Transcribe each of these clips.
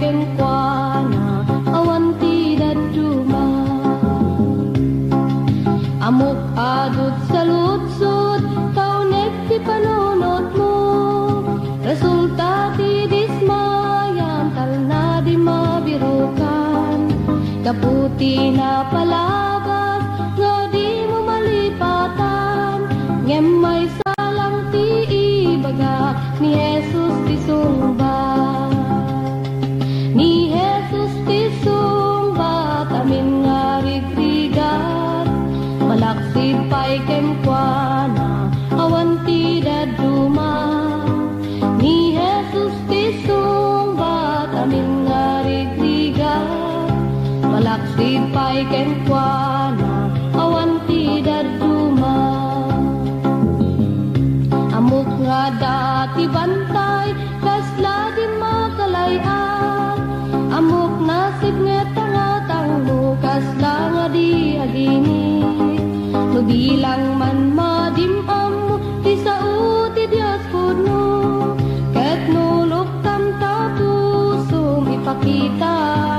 kenkwana awan ti daduma. Amok adut sa lutsod kaunek ti panunot mo. Resulta ti dismayan tal na di mabirukan. Kaputi na palabas nga di mo malipatan. Ngem may salang ti ibaga ni Jesus ti sungba. Ni Jesus ti sungba tamin nga rigrigat. Malaksid pa'y kenkwana awan ti daduma. Ni Jesus ti sungba tamin nga rigrigat. Malaksid pa'y kenkwana awan ti daduma. Amok nga dati bantay kasla di makalayan. Amok nasib nga tangatang mo kasla nga di agini. No di lang man madimam mo ti sao ti Dios puno. Ket nulok tam tapusong ipakita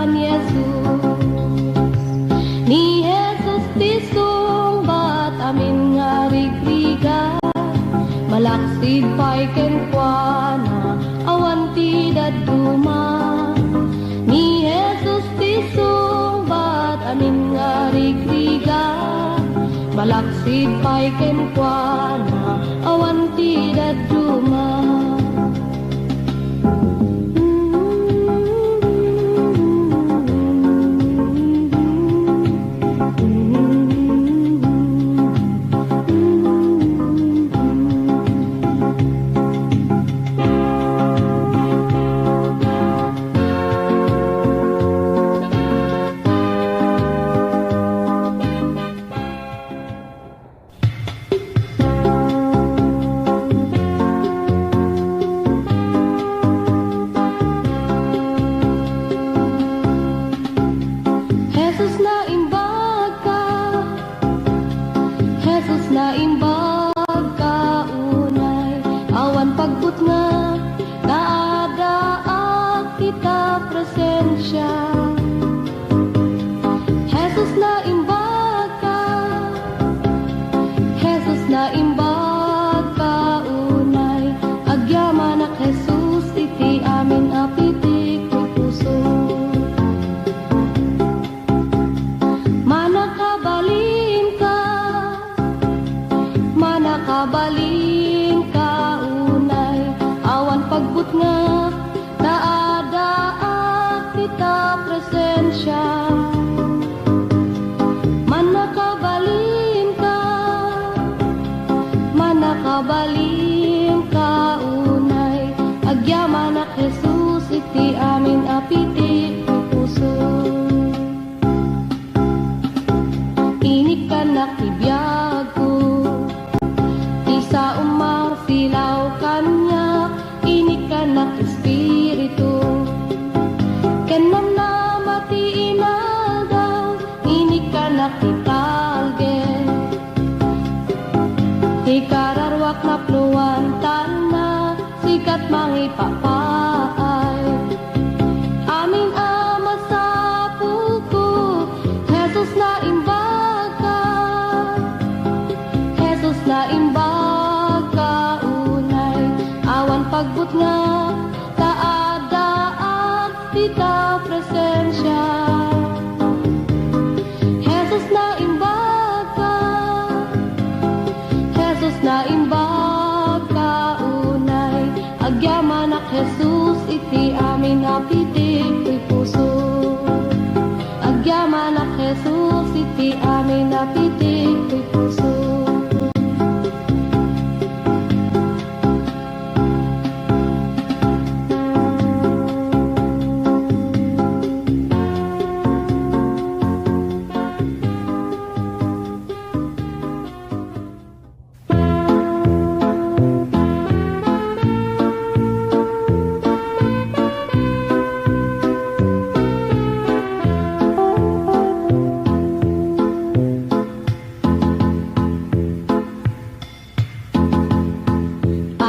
ni Jesus. Ni Jesus ti sungbat amin nga rigrigat. Malaksid pa'y kenkwana awan ti daduma. Ni Jesus ti sungbat amin nga rigrigat. Malaksid pa'y kenkwana awan ti daduma.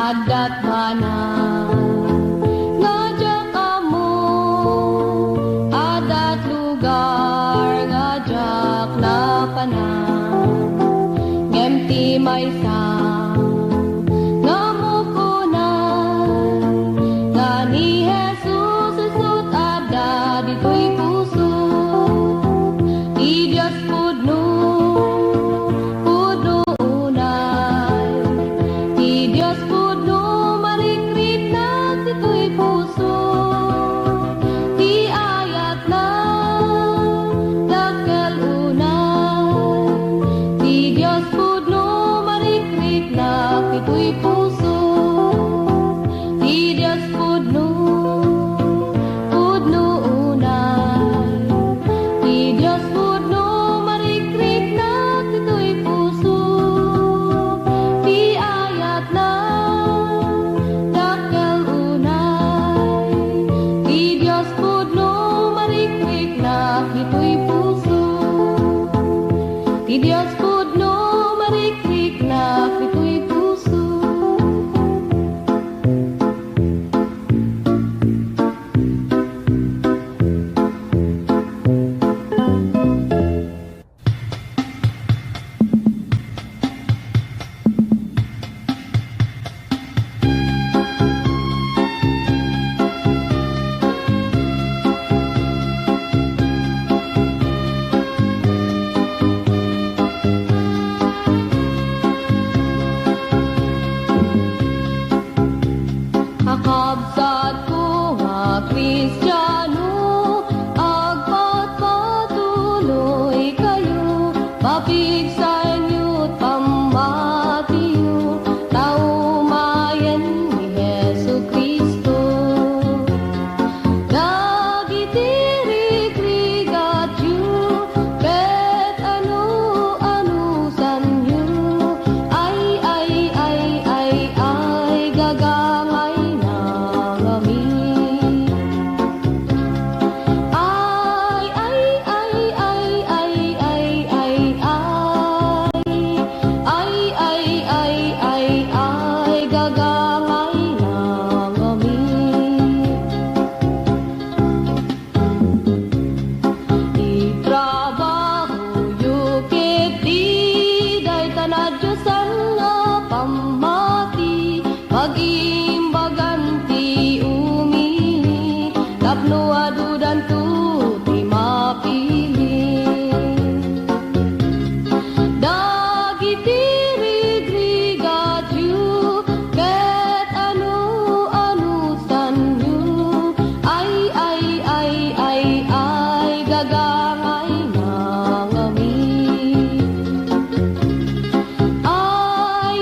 Adat mana ngajak kamu Diyos puno marikrik na dito'y puso. Ti ayat na dakkel unay. Ti Diyos puno marikrik na dito'y puso. Ti Diyos puno unay. Ti Diyos puno marikrik na dito'y puso. Ti ayat na dakkel unay. Ti Diyos puno marikrik na dito'y puso. Ti Diyos puno marikrik na dito'y puso. Kakabsat ko nga Kristiyano, agpatpatuloy kayo, papig sa inyo't pamatiyo, taumayan ni Jesu Kristo. Nagitirig-rigat yu, bet ano sanyo, ay, gagangay gagangay na kami. Itrabaho yukit di day tanad Diyosan nga pamati, pag-imbagan ti umili, tapno adudan tu ti mapili. Dagiti rigrigat yu, ket ano sanyo, ay, gagangay na ngami. Ay,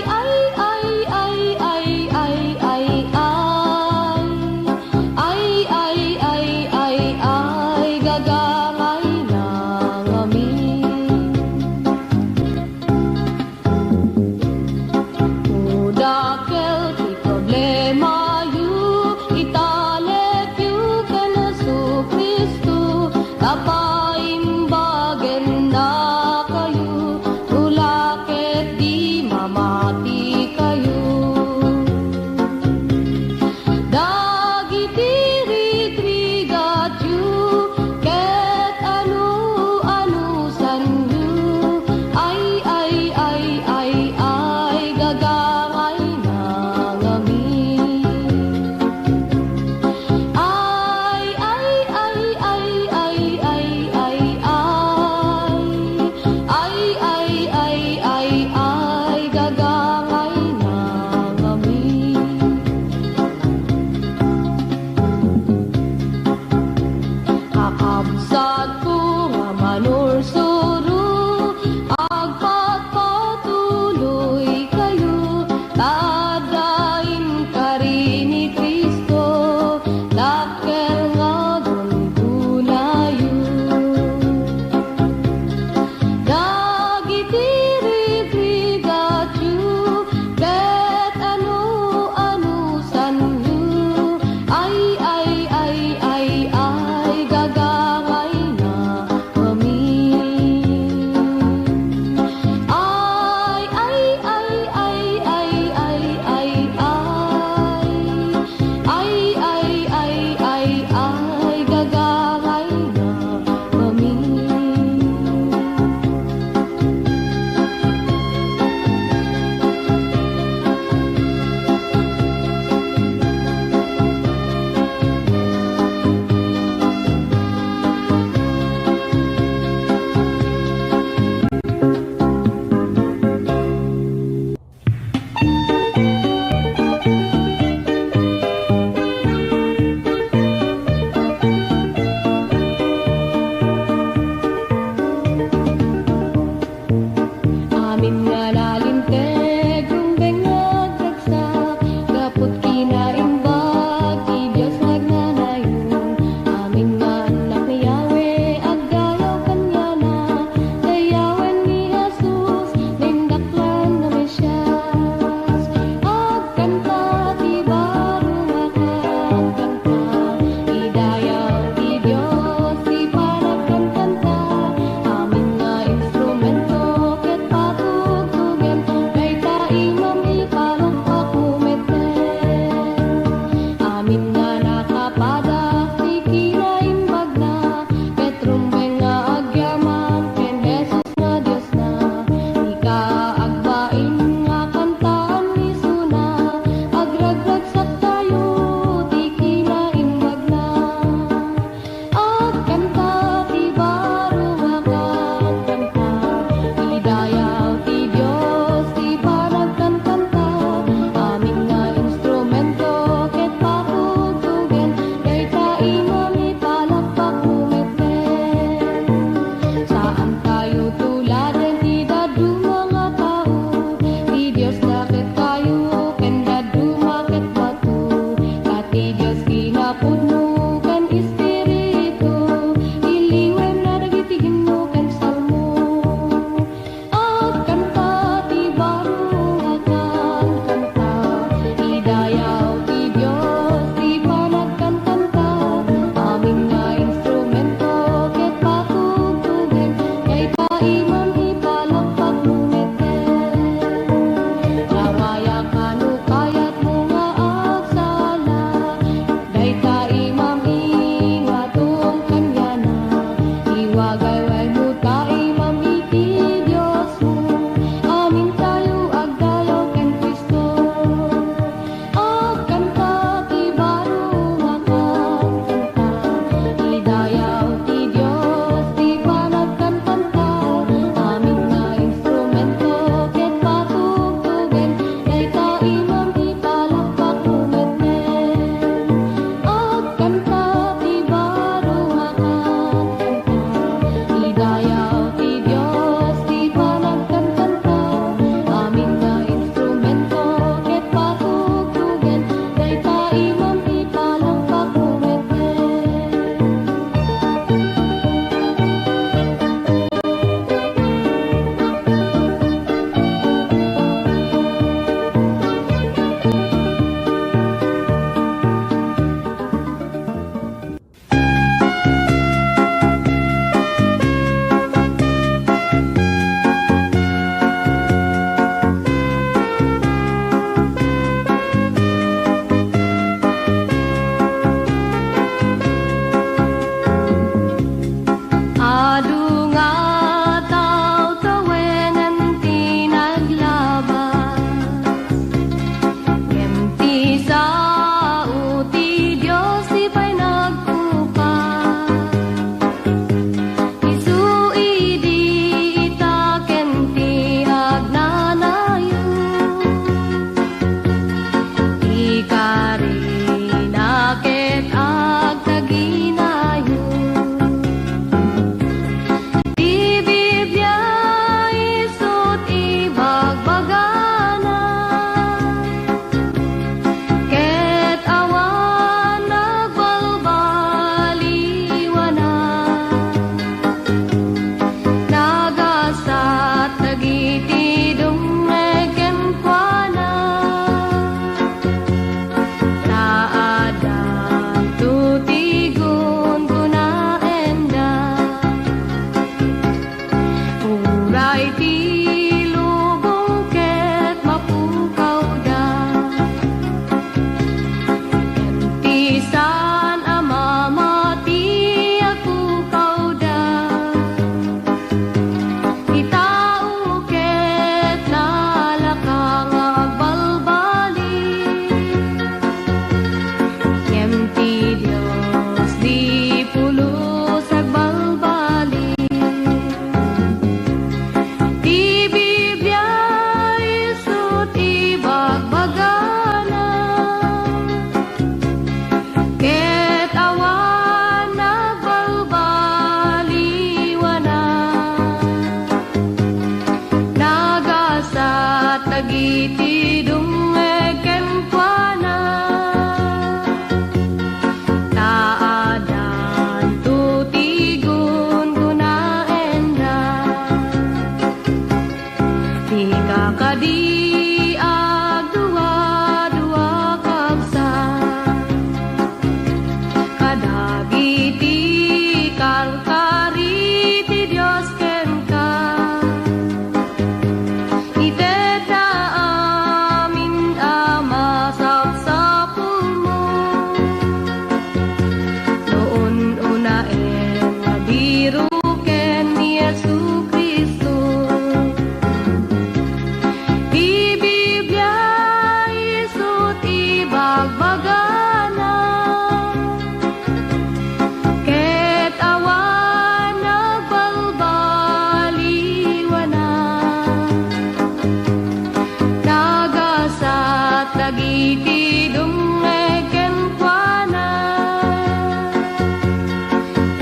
dagiti dumegen kuana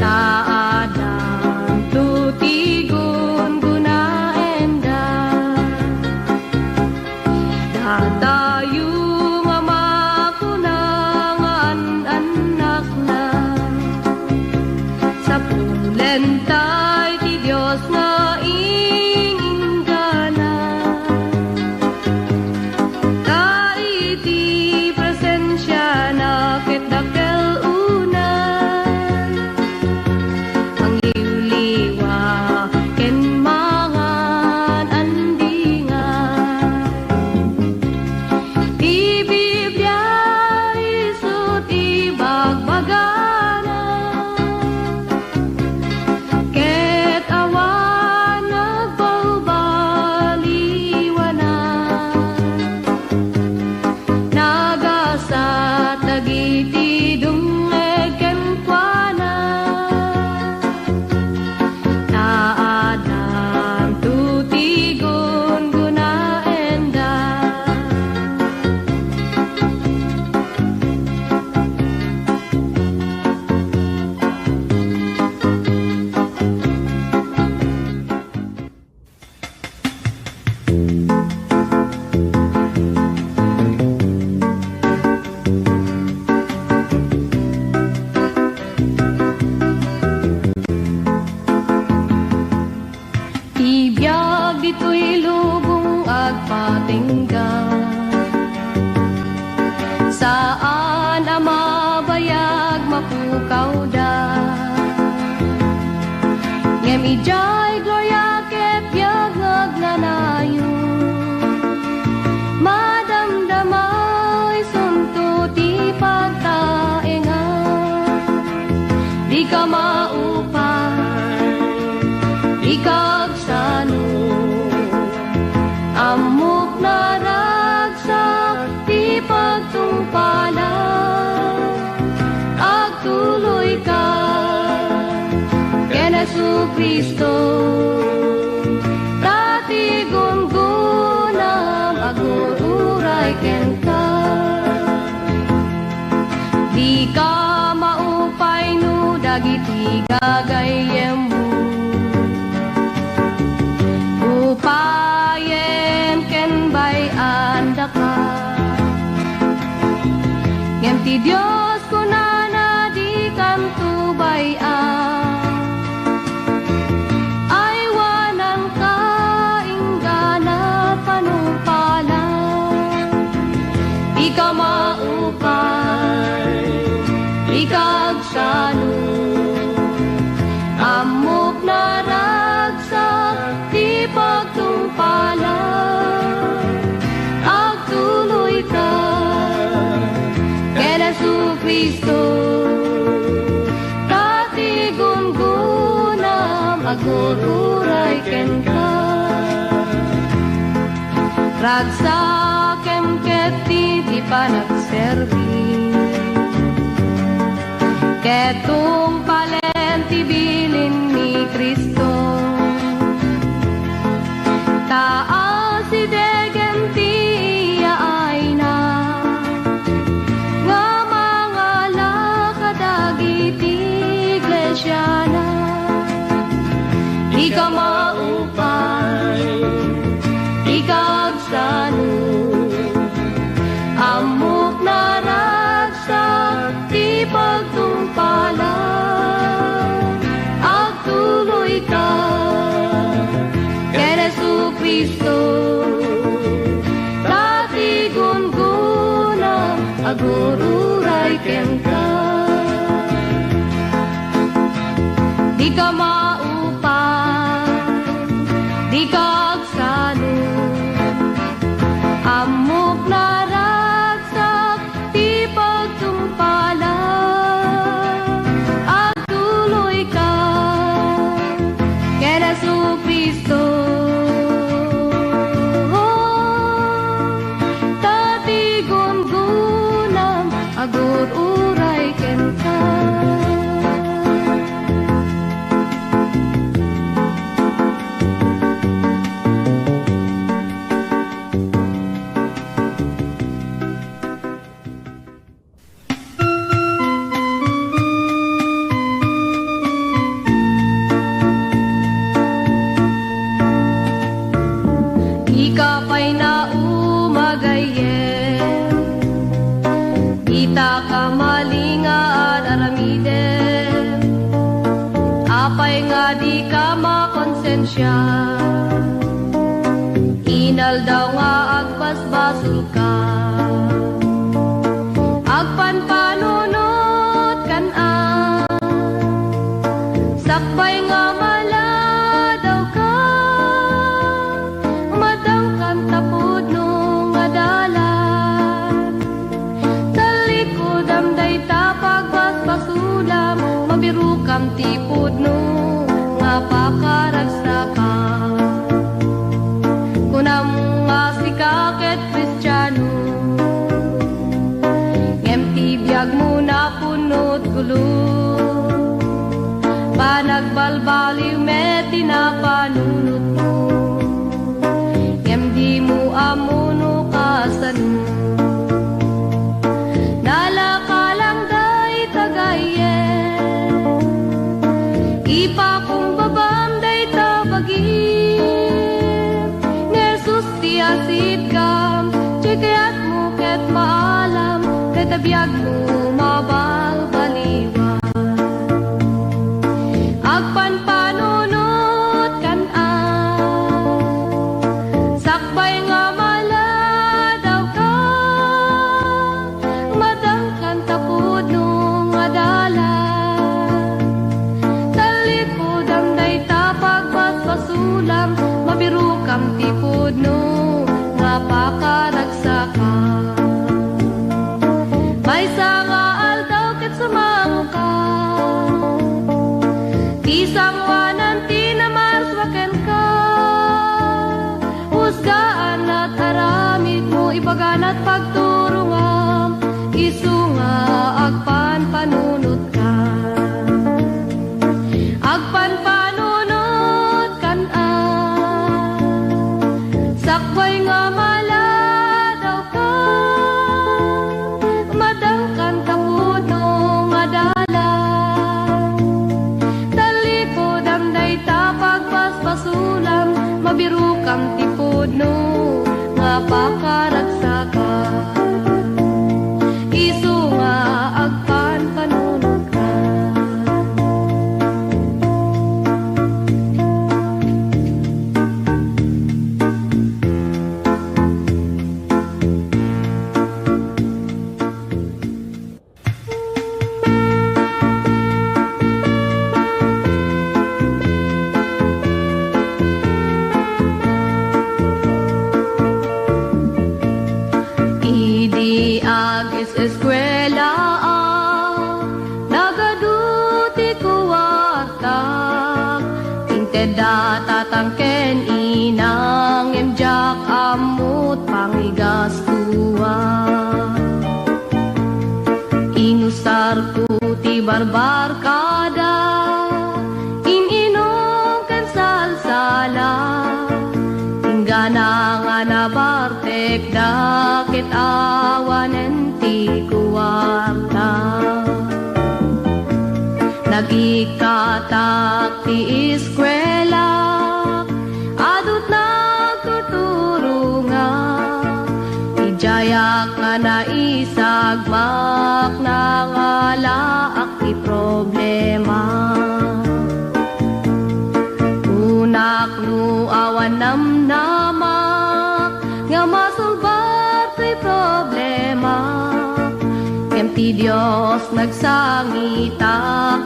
taadang tutigun gunaenda datayu nga makunangan anak na sa pulentay ti Diyos nga ingingana taiti presensya na ket dakel unay ang liwliwa ken mangan andingan ti Biblia isut ibagbagana ket awan nagbaubaliwanan nagasat dagiti dumeg ken kuana taadang tutigon gunaenda ibiyag dito'y lubong agpatinggan saan ang mabayag mapukaw da ngem ijay gloria ket biyag nagnanayo madamdamay sunto ti pagtaengan di ka maupay di kagsano amok na ragsak di pagtungpalan agtuloy ka ken Jesucristo dati gungunam agururay ken ka di ka maupay no dagiti gagayem upayen ken bayan daka ngem ti Dios kunana di kantu bayan ay wanang kaingganat panumpalan di ka maupay di kagsano amok na ragsak di pagtungpalan agtuloy ka ken Jesucristo dati gungunam agururay ken ka ragsak kem ket di panagserbi ketong palenti bilin ni Kristo taas si degenti ay na nga mga lakadagiti iglesia na di ka maupay di kagsano amok na ragsak di pagtungpalan agtuloy ka ken Jesucristo dati gungunam agururay ken ka di ka maupay di kagsano amok na ragsak di pagtungpalan agtuloy ka ken Jesucristo dati gungunam agururay ken ka ka malingaan aramiden, apay nga di ka makonsensya. Inal daw nga agbasbasol ka, agpanpanunot kan-an, sakbay nga mala daw ka, madang kan tapod no nga dalan. Talikod amday tapag basbasulam, mabiru kam tipod no nga pakaragsa. Kunam nga si kaket Kristiyano, ngem biyag mo na punot gulo, panagbalbaliw met tinapanunot mo, ngem di mo amuno kasano. Nalakalang day tagayen, ipakong babam day tabagin, Nesus ti asid kam, tiyekayat mo ket maalam, tabiyag mo mabalbaliwan. Agpanpanunot kan-an, sakbay nga mala daw ka, madang kan tapod no nga dalan. Talikod amday tapag basbasulam, mabiru kam tipod no nga pakaragsakan. May nga aldaw ket sumamo ka, tisang wanan tinamarswaken ka, husgaan at aramid mo ibagan at pagturungam, isu nga agpanpanunot ka. Agpanpanunot kan-an, sakbay nga mala daw ka, madangkan tapod no nga dalan. Talikod amday tapag basbasulam, mabiru kam tipod no nga pakaragsakan, isu nga agpanpanunot ka. Idi agis eskwela nagaduti kuwartak, tinted datatangken inang emjak amut pangigas kuwa. Inusar ku ti barbar kada, ininom ken salsala, tinggana nga nabartek dakit awanen ti kuwarta. Nagikatak ti eskwela, adut nagtuturunga, ijayak nga naisagmak nangalaak ti problema. Unak nu awan namnamak, nga masulbar ti problema, kem ti Dios nagsangita,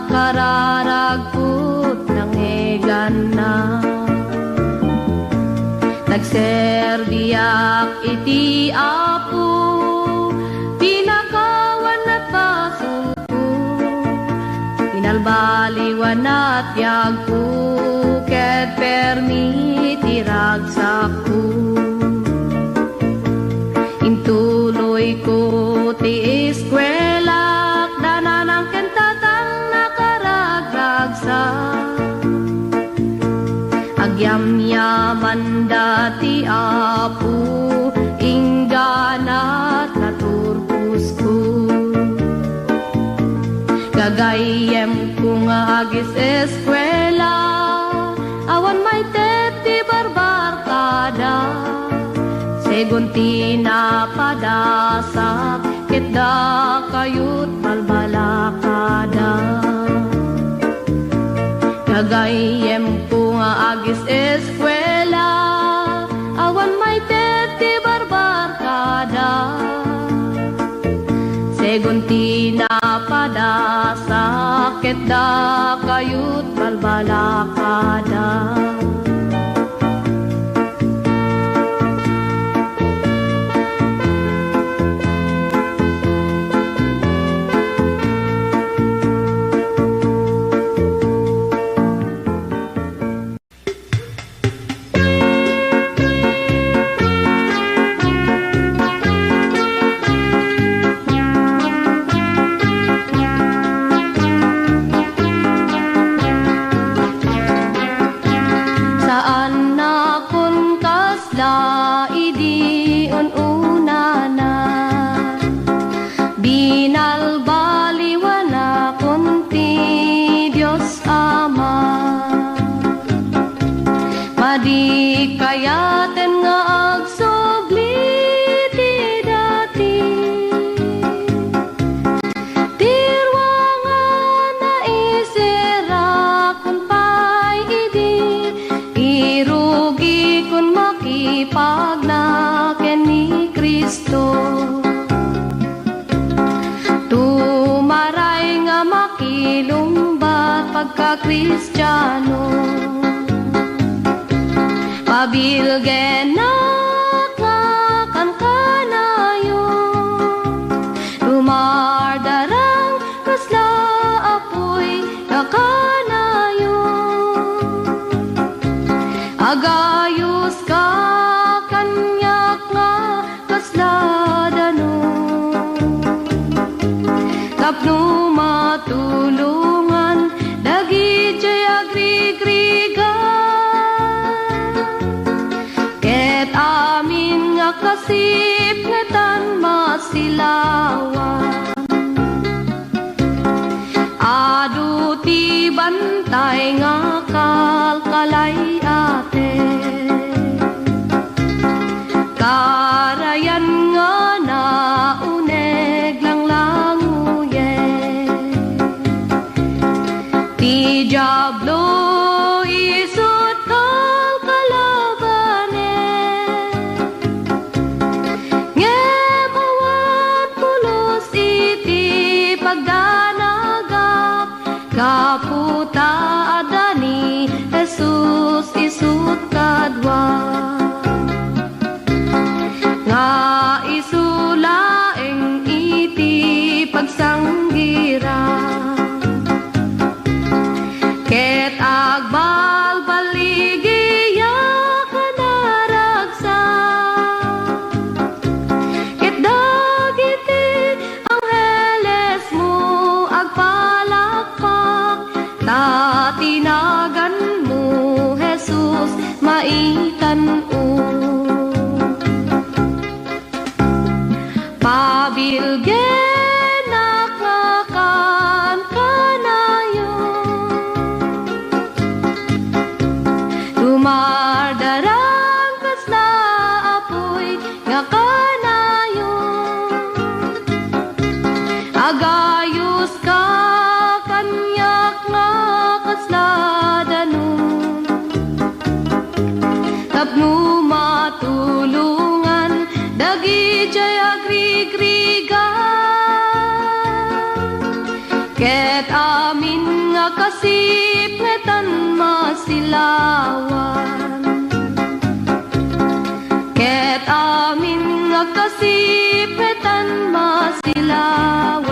kararagput ng egan na. Nagserbiak iti Apo, pinakawan at pasuko, pinalbaliwan at yagpo, ket permiti ragsaku. Intuloy ko ti eskwela, dananang kentatang nakaragagsak, agyamyaman dati Apo, ingganat naturpus ko. Gagayem ko nga agis eskwela, awan may teti barbar kada, segunti na padasak, ket da kayut balbalakada. Kagayem po nga agis eskwela, awan may teti barbarkada. Segunti na pada sakit da kayut balbalakada. Di kayaten nga agsubli ti dati, tirwangan na isira kun pay idi, irugi kun makipagna ken ni Kristo. Tumaray nga makilumbat pagka Kristiyano, pabilgen na kan kanayo, lumardarang kasla apoy na kanayo. Agayos ka kanyak nga kasla dano, tapno matulungan dagi jay agrigriga. Amin nga kasip ngetan masilawan, adu ti bantay nga kalkalay ate. Karayan nga nauneg lang languye, ti Diablo isut kaputa adani Jesus isut kadwa, nga isulaeng iti pagsanggira, ket agbal baligiya kanaragsa, ket dagiti angheles mo agpalakpak, tinagan mo Jesus maitan-o. Pabilgen nakakan kanayo, lumardarang kasla apoy nga kanayo. Agayos ka kanyak nga kasla dano, tapno matulungan dagi jay agrigriga. Ket amin nga kasip ngetan masilawan, ket amin nga kasip ngetan masilawan.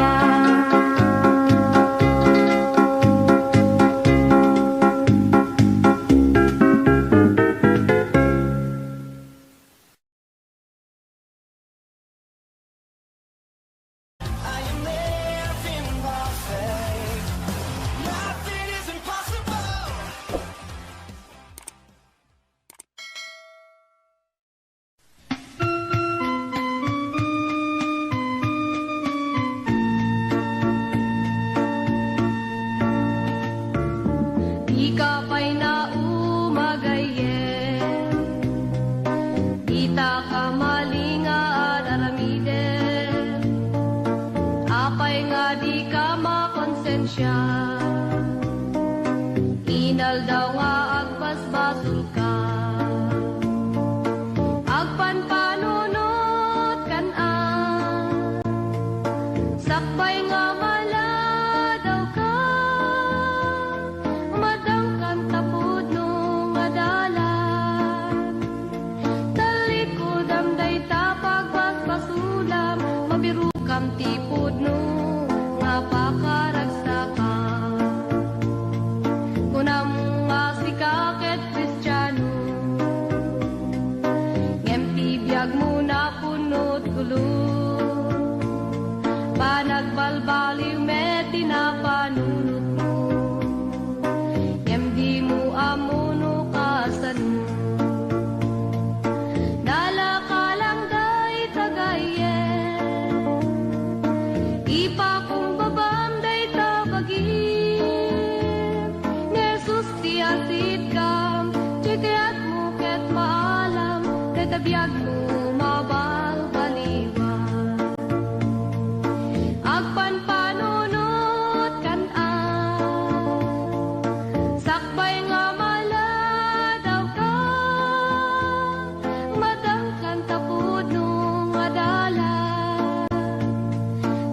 konsensya. Inal daw nga agpasbasol ka, agpanpanunot kan-an, sakbay nga mala daw ka, umadangkan tapod no nga dalan. Talikod am day tapag basbasulam, mabiru kam tipod no nga pakaragsakan. Kunam nga si kaket Kristiyano, ngemti biyag mo na punot gulo, panagbalbaliw met tinapanunot mo, ngemdi mo amuno kasano. Dala ka lang day tagayen, ipa kong babam day tabagin, Jesus ti asit kam, chikayat mo ket maalam, tetabiyag mo mabalbaliwan. Agpanpanunot kan-an, sakbay nga mala daw ka, madangkan tapod no nga dalan.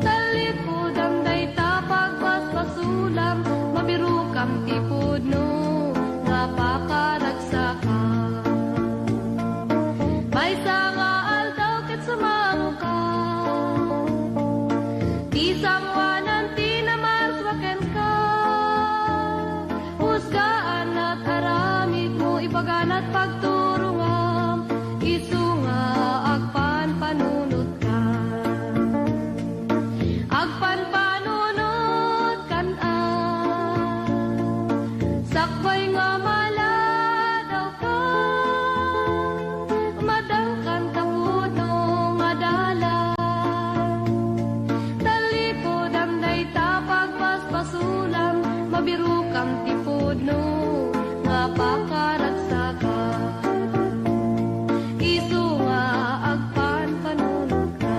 Talikod ang day tapag basbasulam, mabiru kam tipod no nga pakaragsakan. Maysa nga aldaw ket sumaro ka, ti sangwanan ti namarswaken ka, husgaan at aramid mo ipaganat pagturungam, isu nga agpanpanunot ka. Agpanpanunot kan-an, sakbay nga mala daw ka, madangkan tapod no nga dalan. Talikod am day tapag basbasulam, mabiru kam tipod no nga pakaragsakan. Isu nga agpanpanunot ka.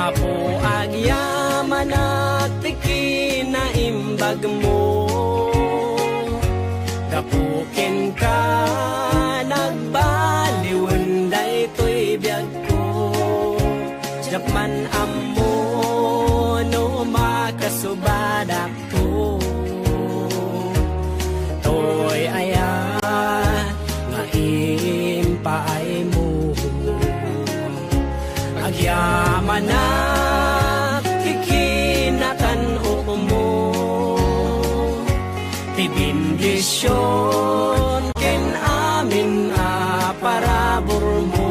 Apo agyaman at tiki na imbag mo, dapukin ka nagbaliwan day to'y biyag ko. Japman amo no makasubadak ko, to'y aya nga impaay mo. Agyaman na kikinakan mo, tibindisyon ken amin parabor mo,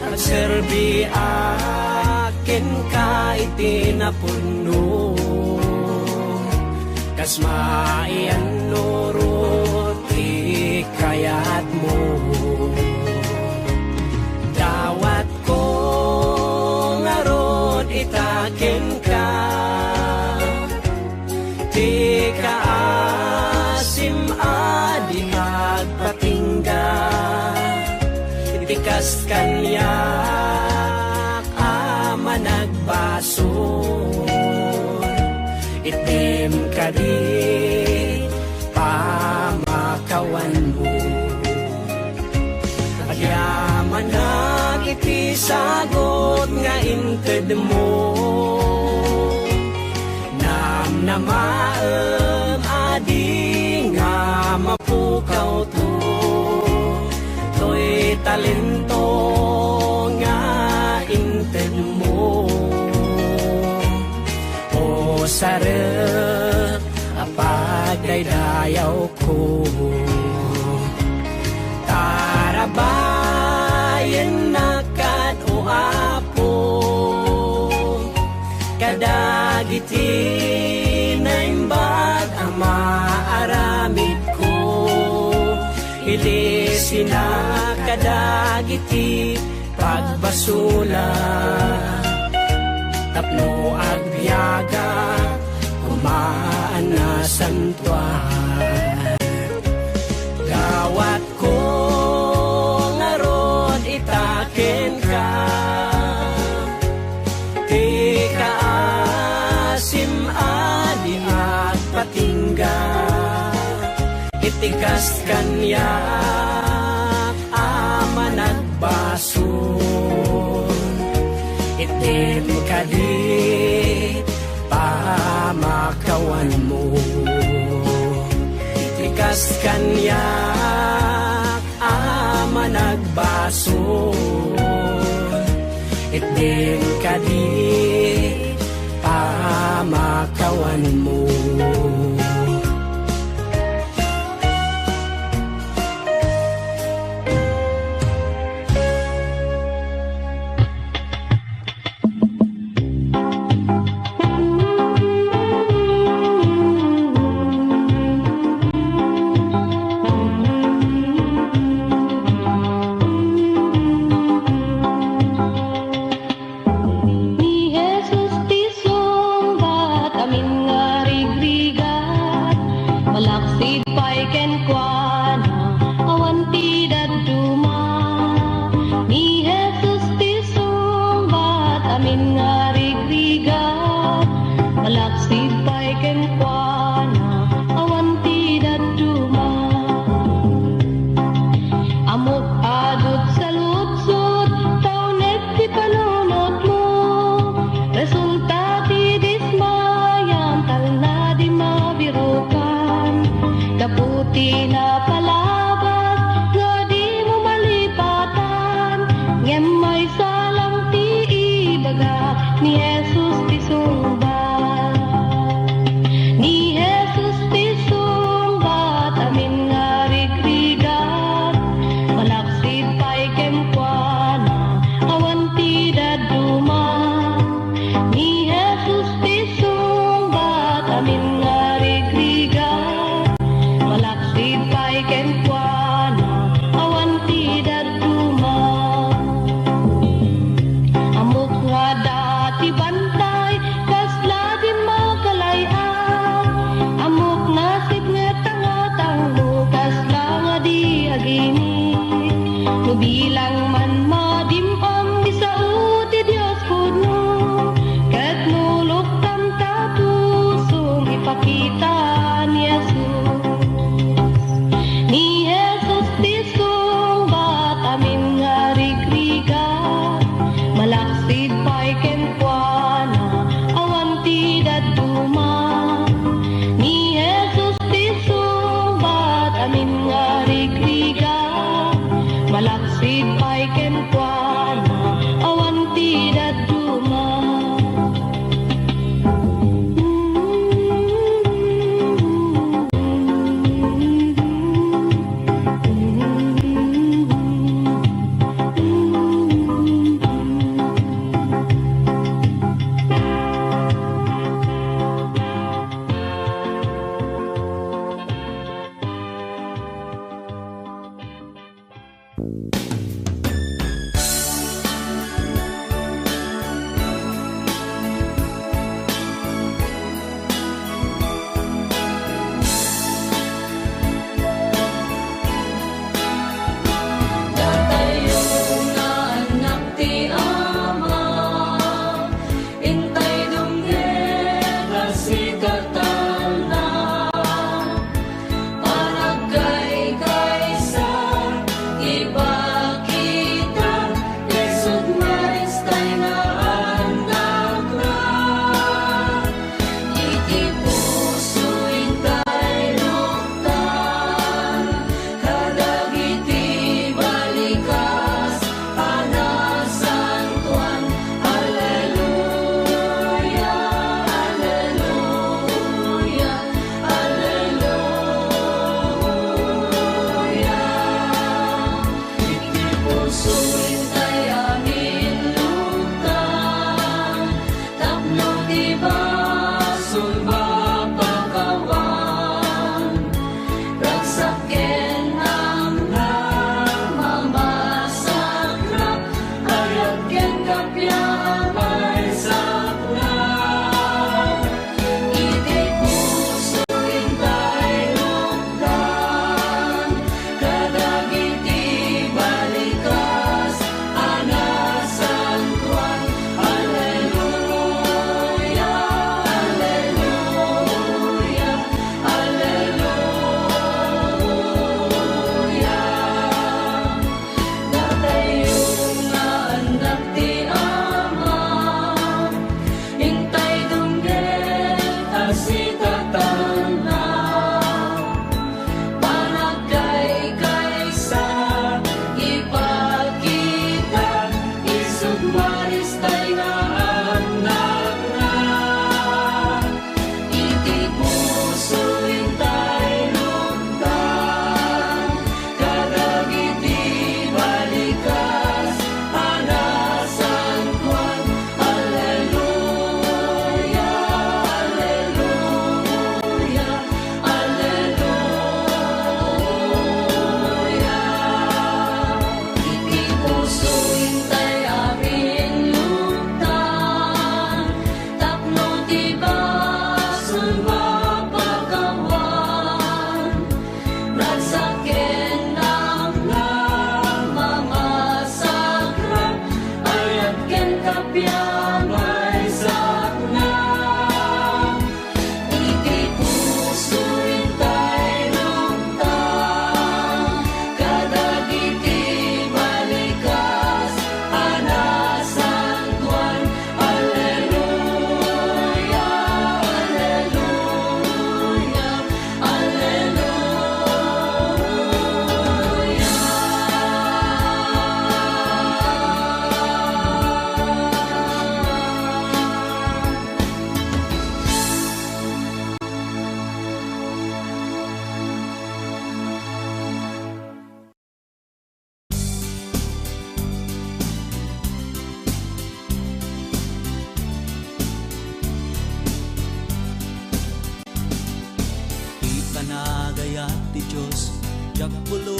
at serbi akin ka itinapuno, kas maian nurut ikayat mo. Dawat ko ngarod itakin ka, di ka asim adi agpatingga, itikas kanyak ama nagbaso, itim ka di pamakawan mo. Agyaman na iti sagot nga inted mo, namnamaem adi nga mapukaw to, to'y talento nga inted mo. O sarap apagdaydayaw ko, tarabayan na kad o apo, kadagiti na imbag ang maaramid ko, ilisina kadagiti pagbasula, tapno agbiyaga, kumaan na santuan. Gawat ko ngarod itaken ka, ti kaasim adi at patingga, itikas kanya ama nagbason, itim kadi pamakawan mo, itikas kanya ama nagbason, itim kadi pamakawan mo.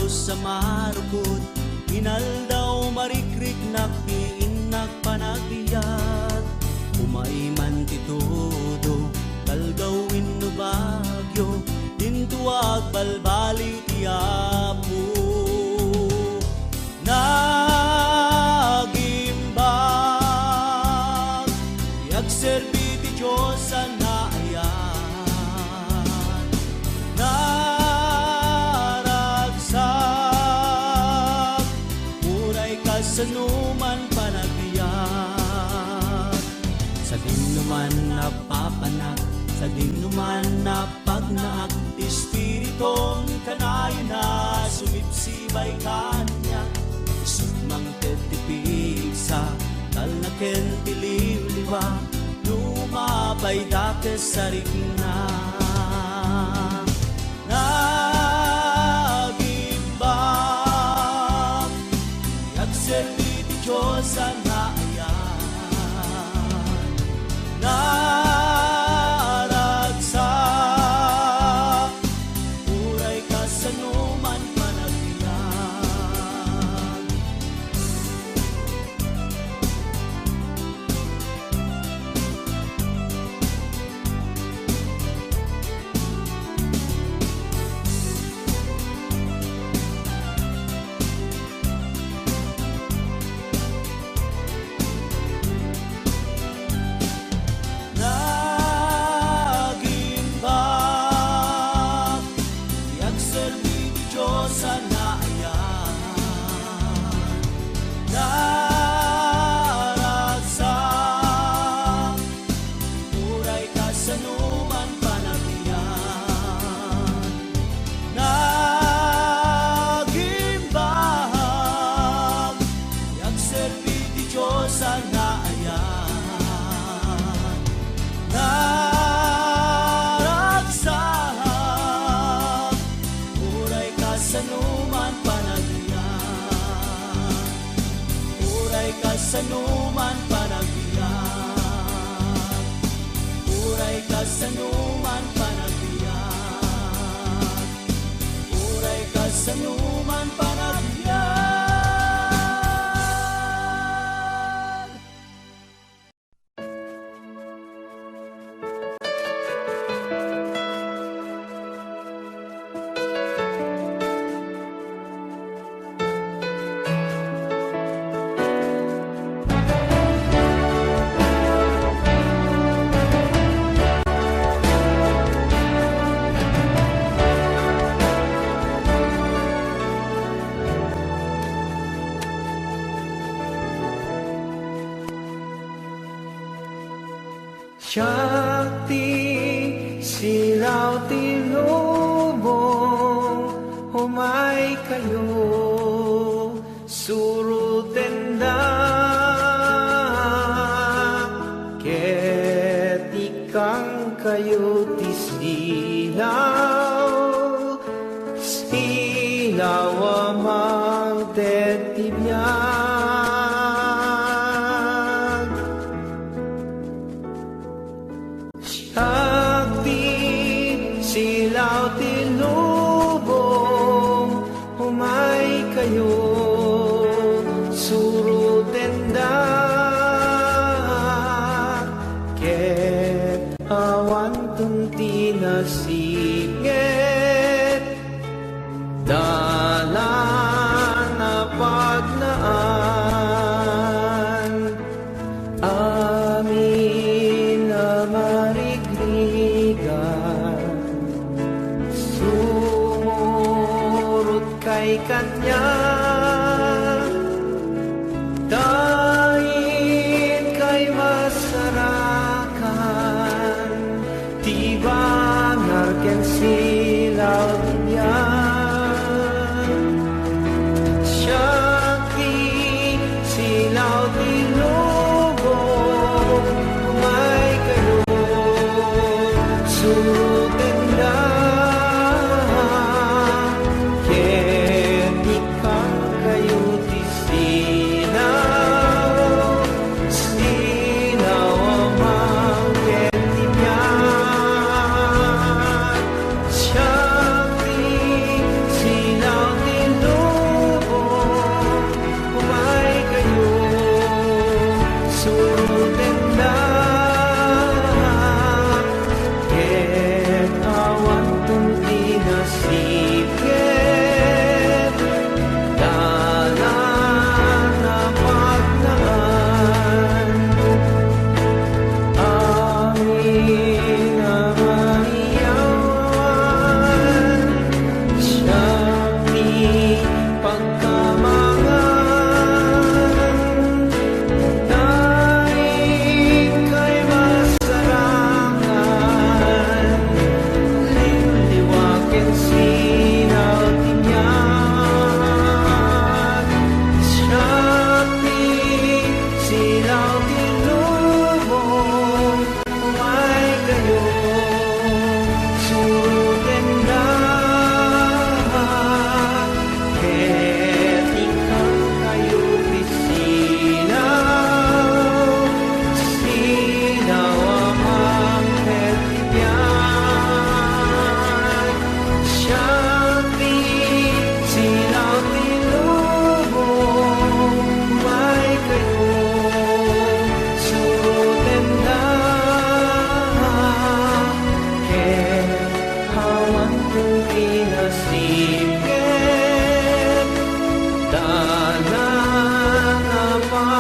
sa marukot, inaldaw marikrik nakdiin nagpanagbiyak. Umay man ti todo, kalgawin no bagyo, dintuag balbali ti Apo. Nagimbag, yagserbi ti Diyos sa naayan. Naragsak, uray kasanuman panagbiyak. Sa dinuman napapanak, sa dinuman napagnaak, Espiritong kanayon na sumipsibay kanya. Sumang tetipig sa talnaken tililiwa, lumabay dakes sa rigna. Nagimbang, yagserbi ti Diyos sa naayan. Naragsak, uray kasanuman panagbiyak. Nagimbang, yagserbi ti Diyos sa naayan. Naragsak, uray kasanuman panagbiyak. Nagimbang, yagserbi ti Diyos sa naayan. Naragsak, uray kasanuman panagbiyak. Uray kasanuman panagbiyak. Uray kasanuman panagbiyak. Uray kasanuman panagbiyak. Shakti silaw tinubong, humay kayo surutenda. Ket ikang kayo tisilaw, silaw amang tetibyan. Shakti silaw tinubong, humay kayo surutenda. Ket awan tunti nasingit, dalan na pagnaan. Amin na marigrigan, sumurot kay Kanya. Dahil kay masarakan, tibang arken silaw niyan. Shakti silaw tinubong, humay kayo surutenda. Ket ikang kayo tisina,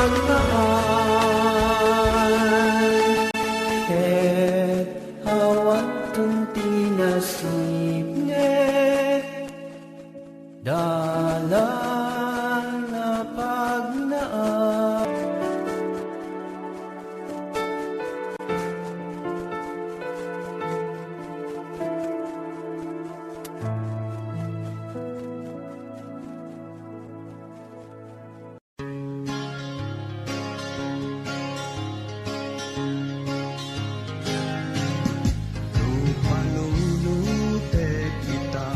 pagmaan. Et awat tunti nasib nge dalan na pagnaan. Panunute kita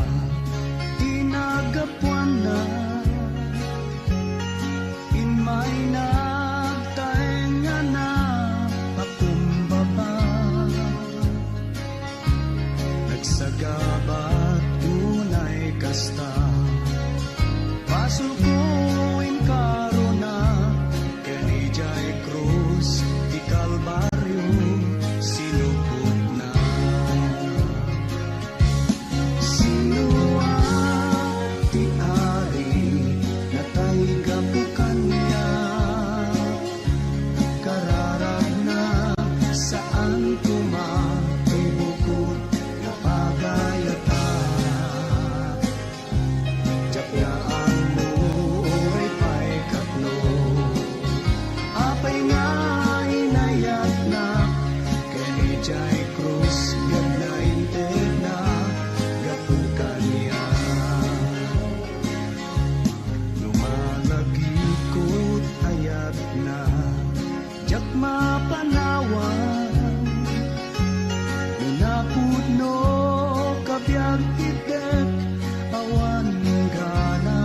inagapuan na inmay nagtaenga na pakumbaba nagsagabat unay kasta pasukuin karuna kanijay krus di Kalbaryo sinupot na. Mapanawan Nunapud no kabyag itek awan gana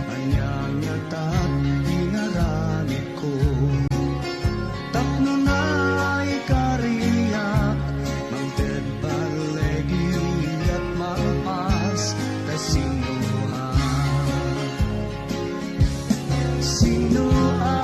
Anyang yatat inaranit ko Tapno na ikariyak Mangted balegi at malpas Kasinuhan Sinuhan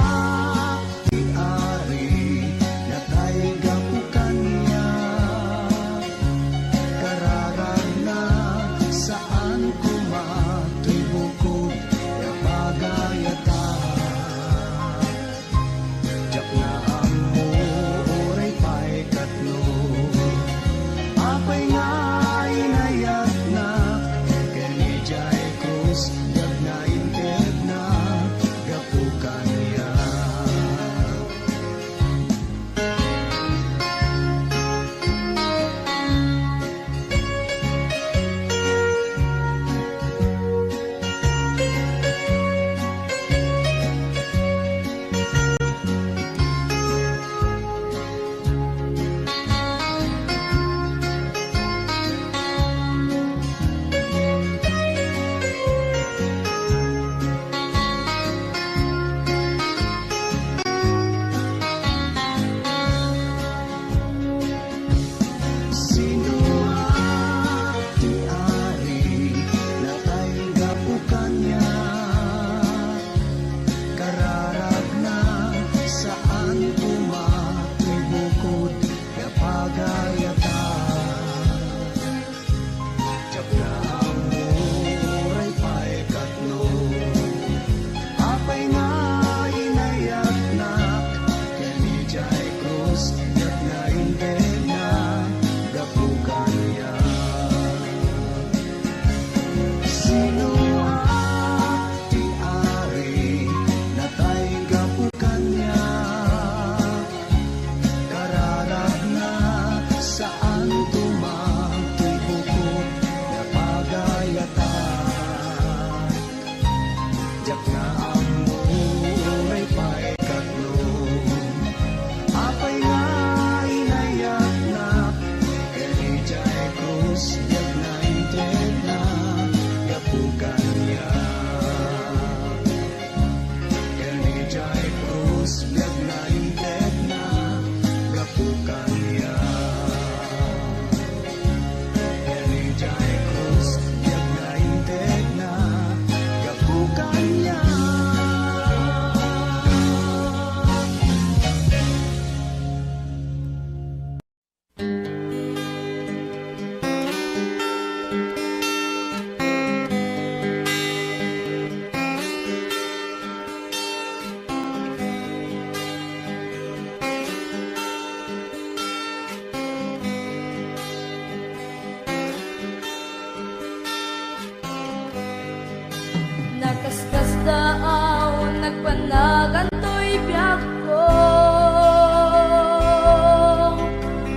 daon nagpanagantoy biyak ko.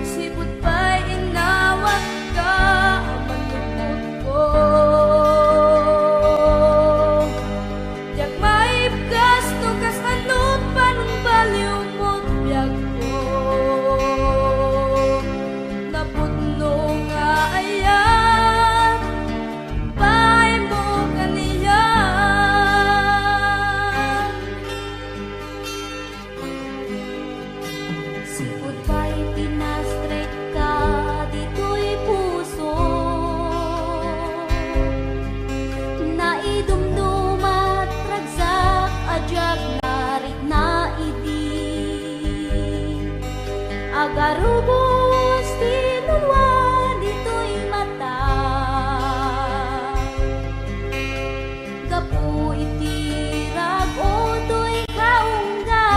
Sipot pa'y inawat ka, manupot ko. Diyak maibgas no kas anot panong baliw mo't biyak ko. Naputno nga ayan, pa'y mo kaniyan. Sipot pa'y pinastrek ka, dito'y puso. Naidumdumat, ragsak, adyak, narit na idi. Agarubos, tinulwa, dito'y mata. Gapu itirag, o to'y kaungga.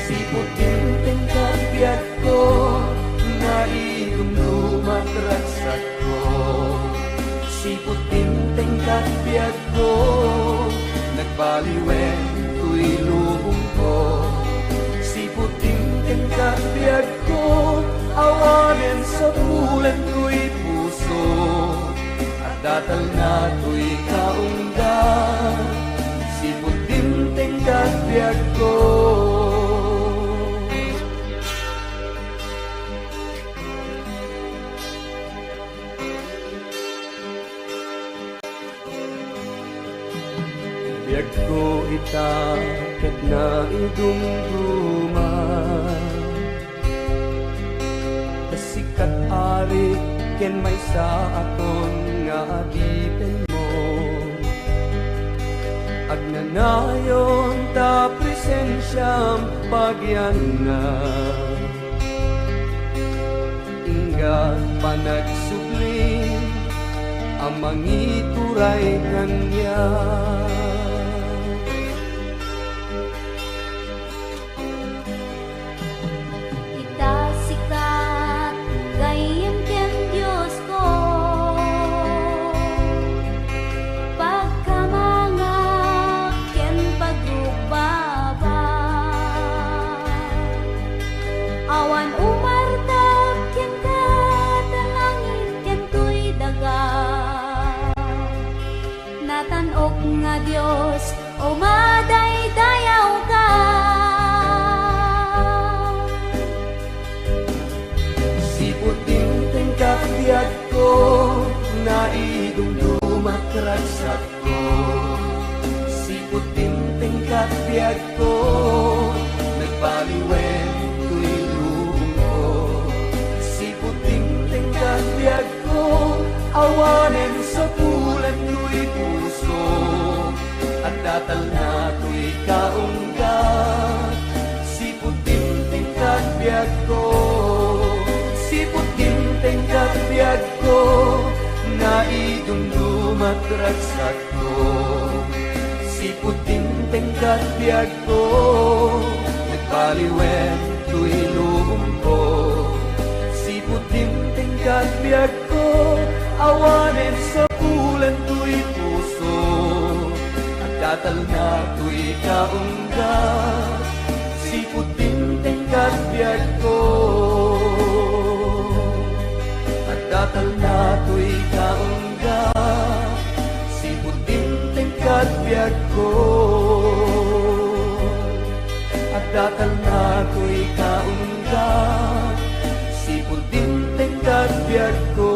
Siputin tingkat biyak ko, naidumdumat ragsak ko. Siputin tingkat biyak ko, nagbaliwen ko'y lubong ko. Siputin tingkat biyak ko, awanin sa bulan ko'y puso. At datal na ko'y kaungga, siputin tingkat biyak ko. Biag ko itakat na idumduma, kasikat ari ken may sa akon nga adipen mo. Agnanayon ta presensyam pagyan na, ingga panagsubli amang ituray kanya. Kita sikat, gayem ken Diyos ko. Pagkamangak ken pagrubaba, awan umartap ken katalangin ken tuy daga. Natanok nga Diyos, o madaydayaw ka. Siputin tingkat biyak ko, naidumdumat ragsak ko. Siputin tingkat biyak ko, nagbaliwen ko'y lubong ko. Siputin tingkat biyak ko, awanin sa bulan ko'y puso. At datal na ko'y kaungga, siputin tingkat biyak ko. Siputin tingkat biyak ko, naidumdumat ragsak ko. Siputin tingkat biyak ko, nagbaliwen ko'y lubong ko. Siputin tingkat biyak ko, awanin sa bulan ko'y puso. At datal na ko'y kaungga, siputin tingkat biyak ko. At datal na ko'y kaungga, siputin tingkat biyak ko. At datal na ko'y kaungga, siputin tingkat biyak ko.